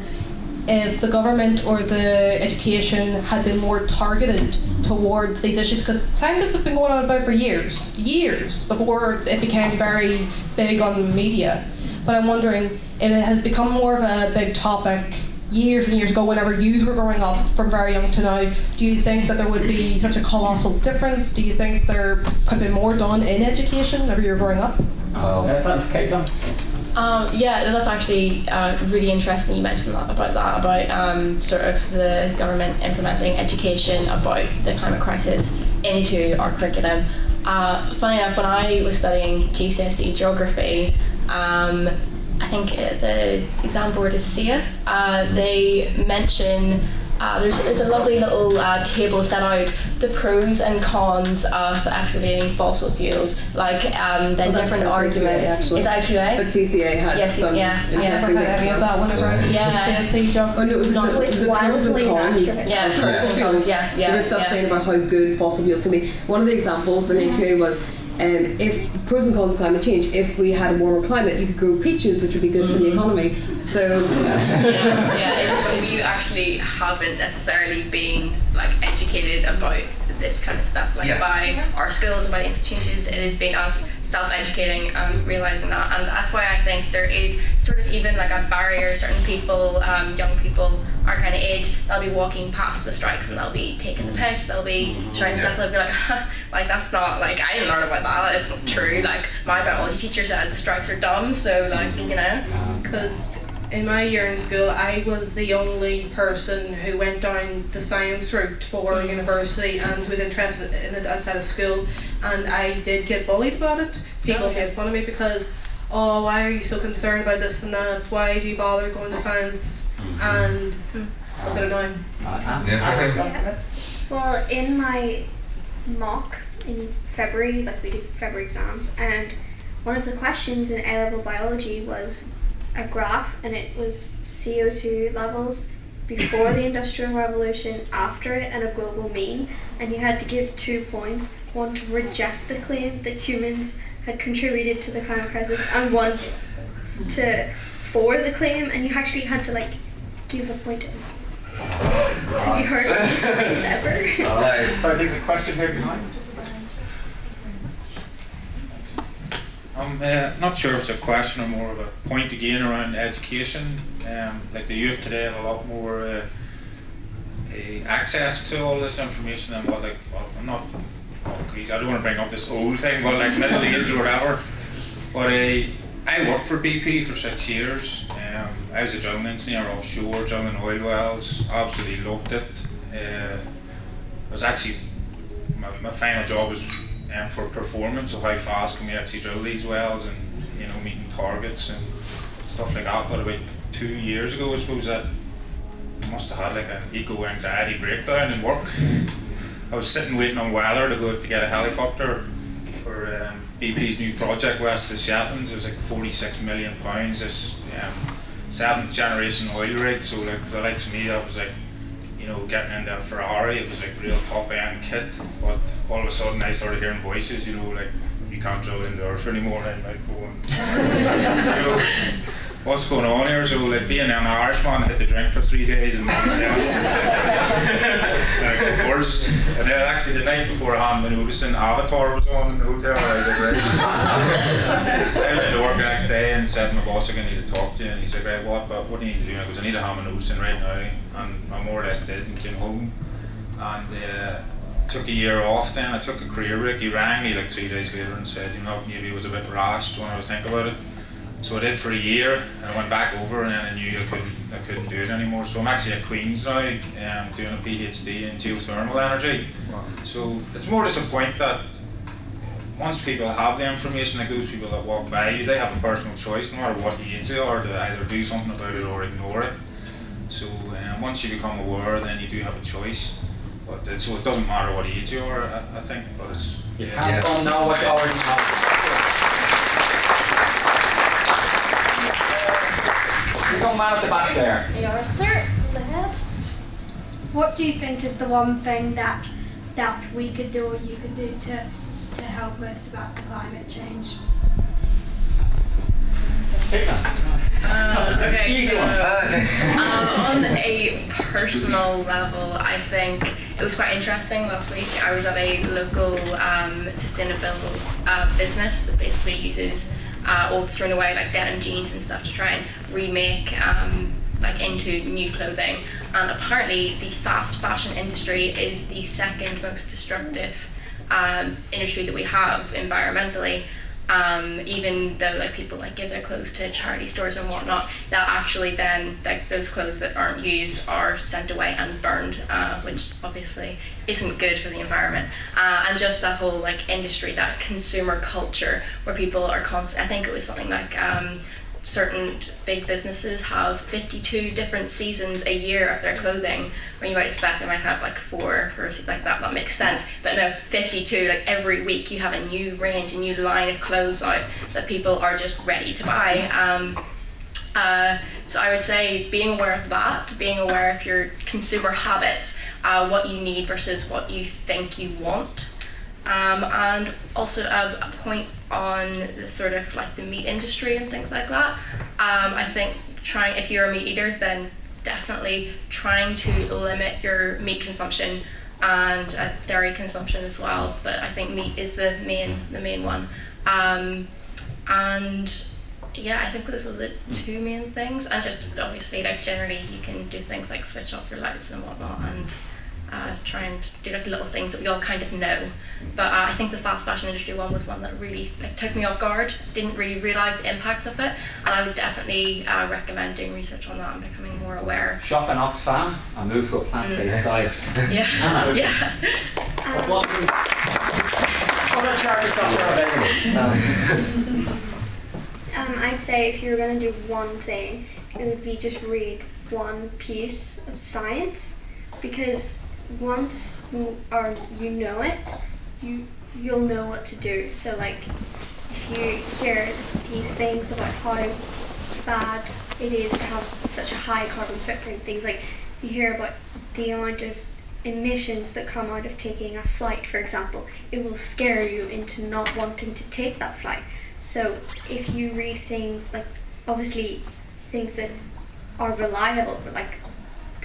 if the government or the education had been more targeted towards these issues, because scientists have been going on about it for years before it became very big on the media. But I'm wondering if it has become more of a big topic years and years ago, whenever you were growing up, from very young to now, do you think that there would be such a colossal difference? Do you think there could be more done in education whenever you were growing up? Kaitlyn? Yeah, that's actually really interesting you mentioned about sort of the government implementing education about the climate crisis into our curriculum. Funny enough, when I was studying GCSE geography, I think the exam board is SIA, they mention there's a lovely little table set out the pros and cons of excavating fossil fuels, like the different arguments. It's IQA. But CCA had some interesting heard any of that whenever I did GCSE geography. Oh no, it was the pros and cons. Yeah, pros and cons. Yeah. There was stuff saying about how good fossil fuels can be. One of the examples in AQA was if pros and cons of climate change, if we had a warmer climate, you could grow peaches, which would be good for the economy. So it's when you actually haven't necessarily been like educated about this kind of stuff, like by our schools and by the institutions. It has been us self-educating and realising that, and that's why I think there is sort of even like a barrier. Certain people, young people our kind of age, they'll be walking past the strikes and they'll be taking the piss, they'll be shouting stuff, they'll be like, like that's not, like I didn't learn about that, it's not true, like my biology teacher said the strikes are dumb, so like, you know. Because in my year in school, I was the only person who went down the science route for university and who was interested in it outside of school, and I did get bullied about it. People made fun of me because, oh, why are you so concerned about this and that? Why do you bother going to science? And look at it now. Well, in my mock in February, like we did February exams, and one of the questions in A-level biology was a graph, and it was CO2 levels before the Industrial Revolution, after it, and a global mean, and you had to give 2 points, one to reject the claim that humans had contributed to the climate crisis, and one to for the claim, and you actually had to like give the pointers. Have you heard of these things ever? So there's a question here behind. I'm not sure if it's a question or more of a point again around education. Like the youth today have a lot more access to all this information than what, like, well, I'm not, I don't want to bring up this old thing, but like middle age or whatever. But I worked for BP for 6 years. I was a drilling engineer offshore, drilling oil wells. Absolutely loved it. It was actually my final job was for performance, so how fast can we actually drill these wells, and you know, meeting targets and stuff like that. But about 2 years ago, I suppose, that I must have had like an eco-anxiety breakdown in work. I was sitting waiting on weather to go to get a helicopter for BP's new project west of the Shetlands. It was like £46 million. This 7th generation oil rig. So like for the likes of me, that was like, you know, getting into a Ferrari. It was like real top end kit. But all of a sudden, I started hearing voices. You know, like you can't drill into Earth anymore. And I'm like going, you know, what's going on here? So like being an Irishman, I had to drink for 3 days and I got worse. And then actually the night before I had my noticing, Avatar was on in the hotel. I was like, right. I went to work the next day and said to my boss, I need to talk to you. And he said, right, what do you need to do? And I goes, I need to have my noticing right now. And I more or less did, and came home. And took a year off then. I took a career break. He rang me like 3 days later and said, you know, maybe it was a bit rash. Do you want to think about it? So I did for a year, and I went back over, and then I knew I couldn't do it anymore. So I'm actually at Queen's now, doing a PhD in geothermal energy. Wow. So it's more just a point that once people have the information, like those people that walk by you, they have a personal choice, no matter what age they are, to either do something about it or ignore it. So once you become aware, then you do have a choice. But so it doesn't matter what age you are, I think. But it's you can't know what you already have. You don't man at the back there. Yeah, sir. The head. What do you think is the one thing that we could do or you could do to help most about the climate change? Okay, Easy so one. on a personal level, I think it was quite interesting last week. I was at a local sustainable business that basically uses old thrown away like denim jeans and stuff to try and remake like into new clothing. And apparently the fast fashion industry is the second most destructive industry that we have environmentally. Even though like people like give their clothes to charity stores and whatnot, that actually then like those clothes that aren't used are sent away and burned, which obviously isn't good for the environment. And just that whole like industry, that consumer culture where people are constant. I think it was something like certain big businesses have 52 different seasons a year of their clothing, where you might expect they might have like 4 or something like that. That makes sense, but no, 52. Like every week you have a new range, a new line of clothes out that people are just ready to buy. So I would say being aware of that, being aware of your consumer habits, what you need versus what you think you want. And also a point on the sort of like the meat industry and things like that. I think if you're a meat eater, then definitely trying to limit your meat consumption and dairy consumption as well. But I think meat is the main one. And yeah, I think those are the 2 main things. And just obviously, like generally, you can do things like switch off your lights and whatnot, and try and do like little things that we all kind of know. But I think the fast fashion industry one was one that really like took me off guard. Didn't really realise the impacts of it, and I would definitely recommend doing research on that and becoming more aware. Shop an Oxfam and move to a plant-based diet. Yeah, yeah. What other charities are available? I'd say if you were going to do one thing, it would be just read one piece of science, because once you know it, you'll know what to do. So like if you hear these things about how bad it is to have such a high carbon footprint, things like you hear about the amount of emissions that come out of taking a flight, for example, it will scare you into not wanting to take that flight. So if you read things like, obviously things that are reliable, but like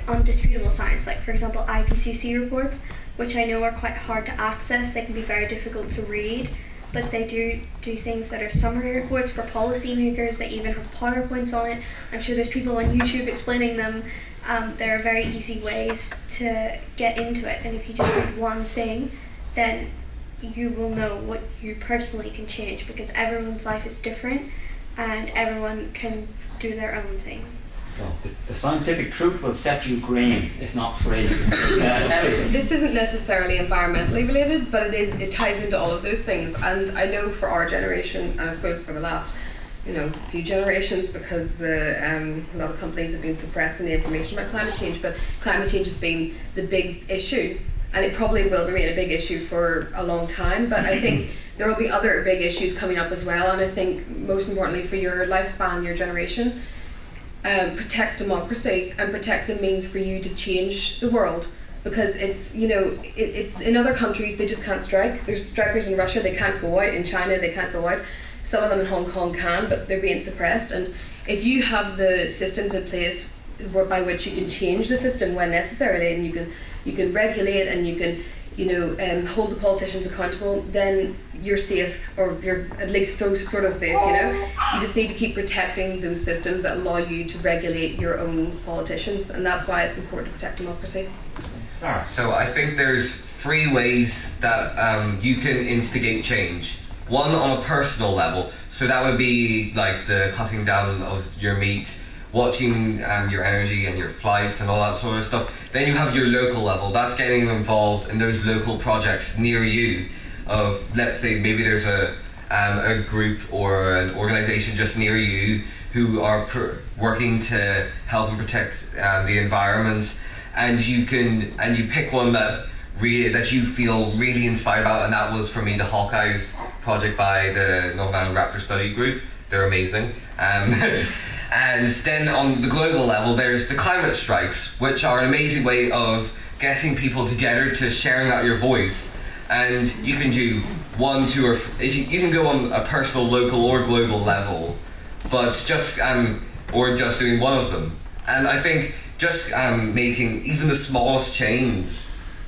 undisputable science, like for example IPCC reports, which I know are quite hard to access, they can be very difficult to read, but they do things that are summary reports for policymakers. They even have PowerPoints on it. I'm sure there's people on YouTube explaining them. There are very easy ways to get into it, and if you just read one thing, then you will know what you personally can change, because everyone's life is different and everyone can do their own thing. So the scientific truth will set you green, if not free. This isn't necessarily environmentally related, but it ties into all of those things. And I know for our generation, and I suppose for the last few generations, because a lot of companies have been suppressing the information about climate change, but climate change has been the big issue, and it probably will remain a big issue for a long time. But I think there will be other big issues coming up as well, and I think most importantly for your lifespan, your generation, protect democracy and protect the means for you to change the world, because it's in other countries they just can't strike. There's strikers in Russia, they can't go out. In China they can't go out. Some of them in Hong Kong can, but they're being suppressed. And if you have the systems in place by which you can change the system when necessary, and you can regulate and you can hold the politicians accountable, then you're safe, or you're at least sort of safe. You just need to keep protecting those systems that allow you to regulate your own politicians, and that's why it's important to protect democracy. So I think there's 3 ways that you can instigate change. One, on a personal level, so that would be like the cutting down of your meat, watching your energy and your flights and all that sort of stuff. Then you have your local level, that's getting involved in those local projects near you of, let's say maybe there's a group or an organisation just near you who are working to help and protect the environment, and you pick one that you feel really inspired about, and that was for me the Hawkeyes project by the Northern Ireland Raptor Study Group. They're amazing. And then on the global level, there's the climate strikes, which are an amazing way of getting people together to sharing out your voice. And you can do 1, 2, or you can go on a personal, local, or global level, but just doing one of them. And I think just making even the smallest change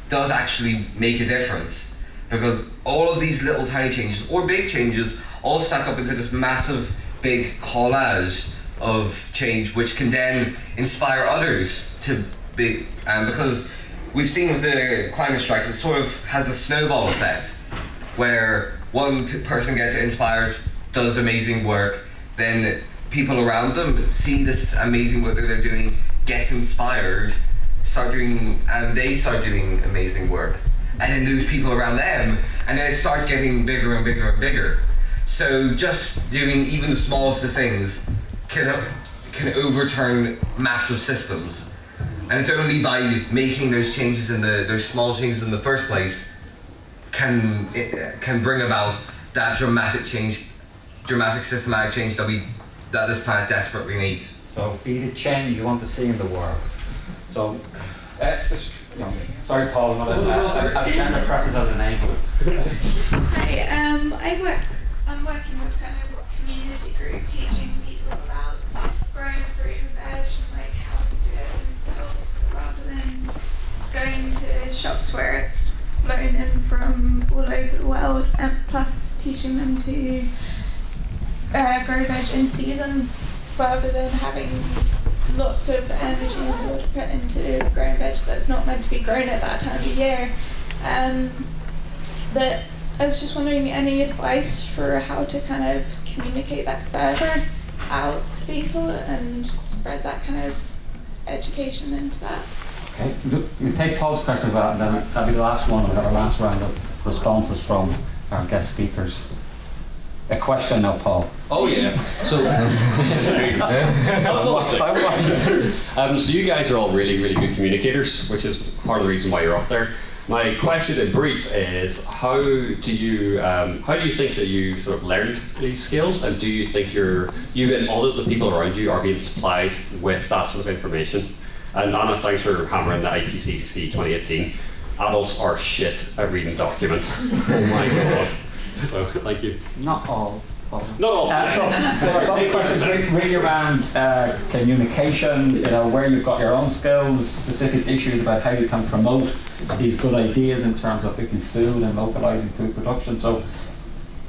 does actually make a difference, because all of these little tiny changes or big changes all stack up into this massive big collage of change, which can then inspire others to be, because we've seen with the climate strikes, it sort of has the snowball effect, where one person gets inspired, does amazing work, then people around them see this amazing work that they're doing, get inspired, and they start doing amazing work, and then those people around them, and then it starts getting bigger and bigger and bigger. So just doing even the smallest of things can overturn massive systems, and it's only by making those changes those small changes in the first place can bring about that dramatic systematic change that this planet desperately needs. So be the change you want to see in the world. So, sorry Paul, I'm not a gender preference as an angel. Hi, I'm working with kind of a community group teaching people about growing fruit and veg and like how to do it themselves rather than going to shops where it's flown in from all over the world, and plus teaching them to grow veg in season rather than having lots of energy and thought put into growing veg that's not meant to be grown at that time of year. But I was just wondering, any advice for how to kind of communicate that further out to people and spread that kind of education into that? Okay, we'll take Paul's question about and then that'll be the last one. We've got our last round of responses from our guest speakers. A question now, Paul. Oh yeah. So, so you guys are all really, really good communicators, which is part of the reason why you're up there. My question in brief is, how do you think that you sort of learned these skills, and do you think you and all of the people around you are being supplied with that sort of information? And Anna, thanks for hammering the IPCC 2018. Adults are shit at reading documents. Oh my god. So, thank you. Not all. Not all. So, questions really around communication, where you've got your own skills, specific issues about how you can promote these good ideas in terms of picking food and localising food production. So,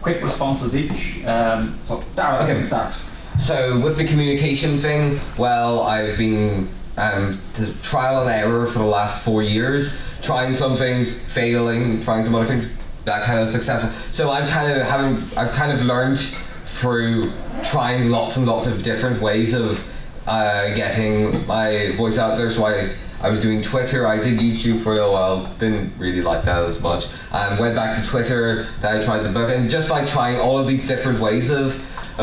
quick responses each. So, Dara, okay. Can start. So, with the communication thing, well, I've been to trial and error for the last 4 years, trying some things, failing, trying some other things, that kind of successful. So I've kind of learned through trying lots and lots of different ways of getting my voice out there. So I was doing Twitter, I did YouTube for a little while, didn't really like that as much. Went back to Twitter, then I tried the book, and just like trying all of these different ways of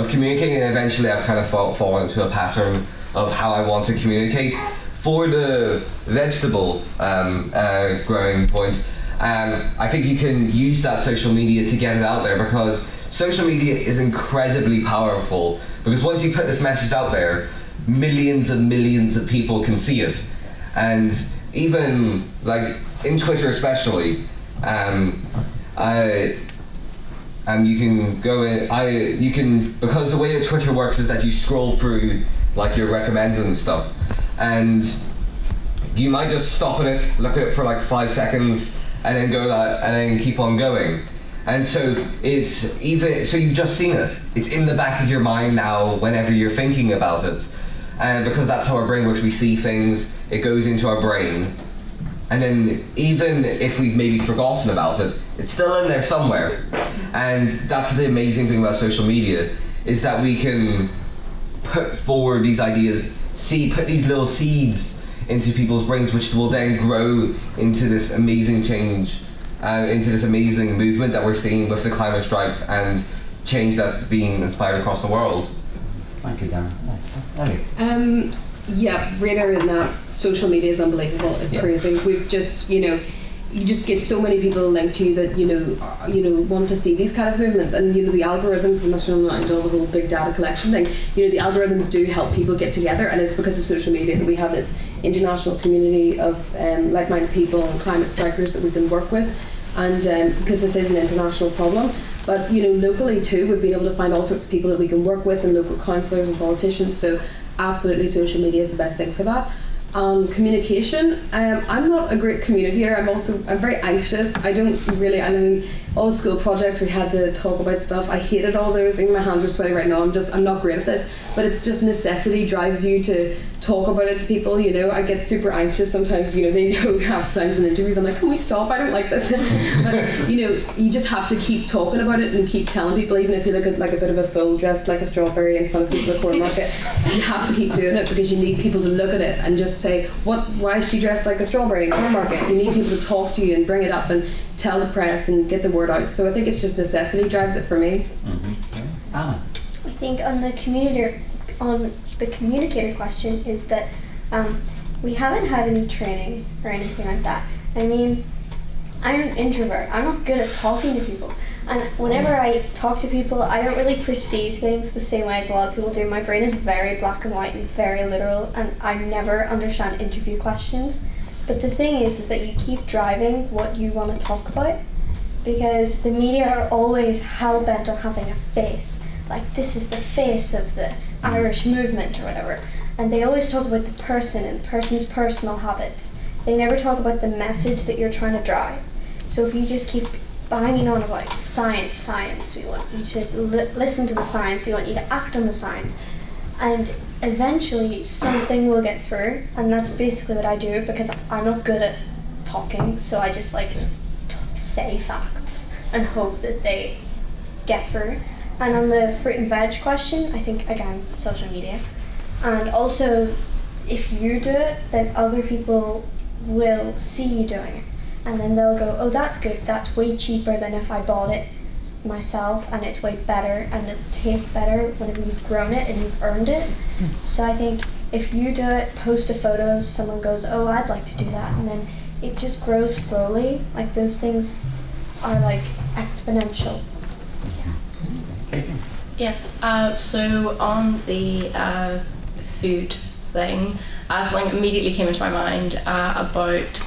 communicating, and eventually I've kind of fallen into a pattern of how I want to communicate. For the vegetable growing point, I think you can use that social media to get it out there, because social media is incredibly powerful, because once you put this message out there, millions and millions of people can see it. And even like in Twitter especially, you can go in, you can, because the way that Twitter works is that you scroll through like your recommends and stuff, and you might just stop at it, look at it for like 5 seconds, and then go that, and then keep on going. And so it's so you've just seen it. It's in the back of your mind now whenever you're thinking about it. And because that's how our brain works, we see things, it goes into our brain. And then even if we've maybe forgotten about it, it's still in there somewhere. And that's the amazing thing about social media, is that we can put forward these ideas, put these little seeds into people's brains, which will then grow into this amazing change, into this amazing movement that we're seeing with the climate strikes and change that's being inspired across the world. Thank you, Darren. Ellie? Yeah, reiterating that, social media is unbelievable. It's crazy. We've just, you just get so many people linked to you that want to see these kind of movements, and the algorithms, as much as I'm not into the whole big data collection thing, the algorithms do help people get together, and it's because of social media that we have this international community of like-minded people and climate strikers that we can work with, and because this is an international problem. But locally too, we've been able to find all sorts of people that we can work with, and local councillors and politicians. So absolutely, social media is the best thing for that. Communication, I'm not a great communicator. I'm very anxious. I all the school projects we had to talk about stuff. I hated all those. Even my hands are sweaty right now. I'm not great at this, but it's just necessity drives you to talk about it to people. You know, I get super anxious sometimes. You know, they know half the times in interviews I'm like, can we stop? I don't like this. But you know, you just have to keep talking about it and keep telling people, even if you look like a bit of a fool dressed like a strawberry in front of people at the corner market. You have to keep doing it because you need people to look at it and just say, why is she dressed like a strawberry in the corner market? You need people to talk to you and bring it up and tell the press and get the word out. So I think it's just necessity drives it for me. Mm-hmm. Anna? I think on the communicator question is that we haven't had any training or anything like that. I mean, I'm an introvert. I'm not good at talking to people. And whenever I talk to people, I don't really perceive things the same way as a lot of people do. My brain is very black and white and very literal, and I never understand interview questions. But the thing is that you keep driving what you want to talk about, because the media are always hell-bent on having a face. Like, this is the face of the Irish movement or whatever. And they always talk about the person and the person's personal habits. They never talk about the message that you're trying to drive. So if you just keep banging on about science, we want you to listen to the science, we want you to act on the science, and eventually something will get through. And that's basically what I do, because I'm not good at talking, so I just like say facts and hope that they get through. And on the fruit and veg question, I think again, social media, and also if you do it, then other people will see you doing it. And then they'll go, oh, that's good, that's way cheaper than if I bought it myself, and it's way better, and it tastes better whenever you've grown it and you've earned it. So I think if you do it, post a photo, someone goes, oh, I'd like to do that, and then it just grows slowly. Like, those things are like exponential. Yeah, so on the food thing, something immediately came into my mind about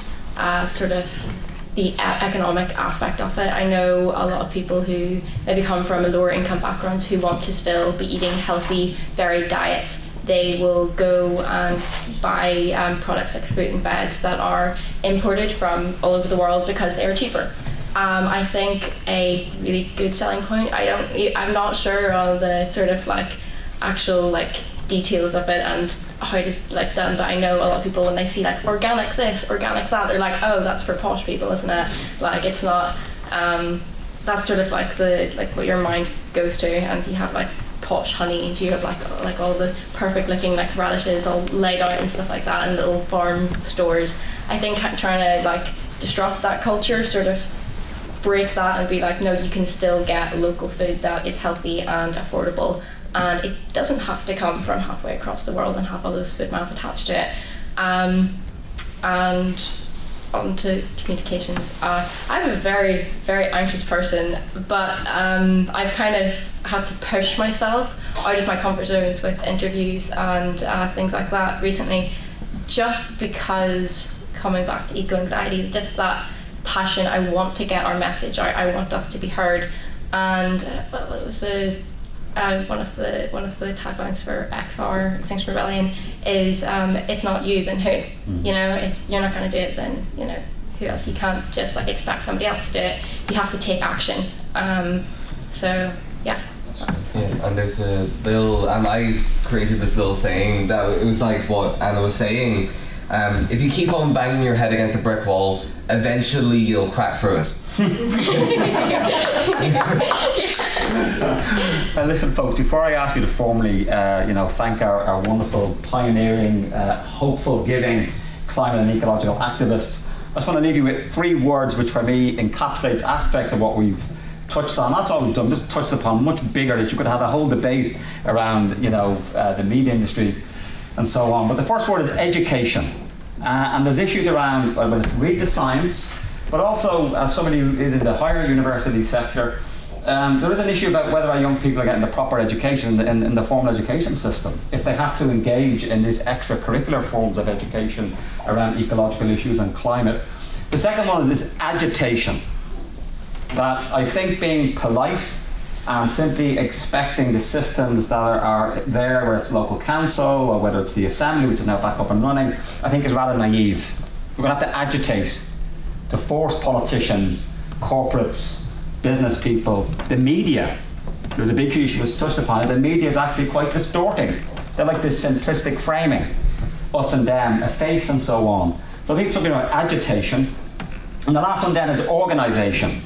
sort of the economic aspect of it. I know a lot of people who maybe come from lower income backgrounds who want to still be eating healthy, varied diets. They will go and buy products like fruit and veg that are imported from all over the world because they are cheaper. I think a really good selling point, I'm not sure on the sort of like actual like details of it and how it is like done, but I know a lot of people when they see like organic this, organic that, they're like, oh, that's for posh people, isn't it? Like, it's not, that's sort of like the like what your mind goes to, and you have like posh honey, and you have like all the perfect looking like radishes all laid out and stuff like that in little farm stores. I think trying to like disrupt that culture, sort of break that and be like, no, you can still get local food that is healthy and affordable, and it doesn't have to come from halfway across the world and have all those food miles attached to it. And on to communications. I'm a very, very anxious person, but I've kind of had to push myself out of my comfort zones with interviews and things like that recently, just because, coming back to eco-anxiety, just that passion. I want to get our message out. I want us to be heard. And it was one of the taglines for XR, Extinction Rebellion, is if not you, then who? You know, if you're not going to do it, then you know who else? You can't just like expect somebody else to do it. You have to take action. So yeah. Yeah, and there's a little, I created this little saying that it was like what Anna was saying. If you keep on banging your head against a brick wall, eventually you'll crack through it. Listen, folks, before I ask you to formally thank our wonderful, pioneering, hopeful, giving climate and ecological activists, I just want to leave you with 3 words which for me encapsulates aspects of what we've touched on. That's all we've done, just touched upon much bigger, that you could have a whole debate around the meat industry and so on. But the first word is education. And there's issues around, well, read the science, but also as somebody who is in the higher university sector, there is an issue about whether our young people are getting the proper education in the formal education system, if they have to engage in these extracurricular forms of education around ecological issues and climate. The second one is this agitation, that I think being polite and simply expecting the systems that are there, whether it's local council or whether it's the assembly, which is now back up and running, I think is rather naive. We're going to have to agitate to force politicians, corporates, business people, the media. There was a big issue was touched upon it. The media is actually quite distorting. They like this simplistic framing, us and them, a face and so on. So I think something about agitation. And the last one then is organisation.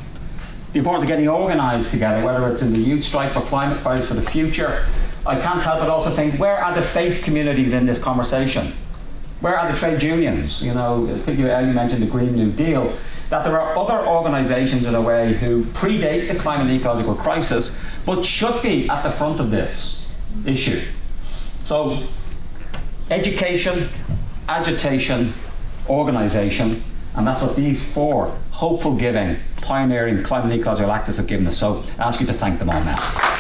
The importance of getting organised together, whether it's in the youth strike for climate, Fridays for the Future. I can't help but also think, where are the faith communities in this conversation? Where are the trade unions? You know, you mentioned the Green New Deal, that there are other organisations in a way who predate the climate and ecological crisis, but should be at the front of this issue. So, education, agitation, organisation, and that's what these 4 hopeful giving, pioneering climate and ecological activists have given us. So I ask you to thank them all now.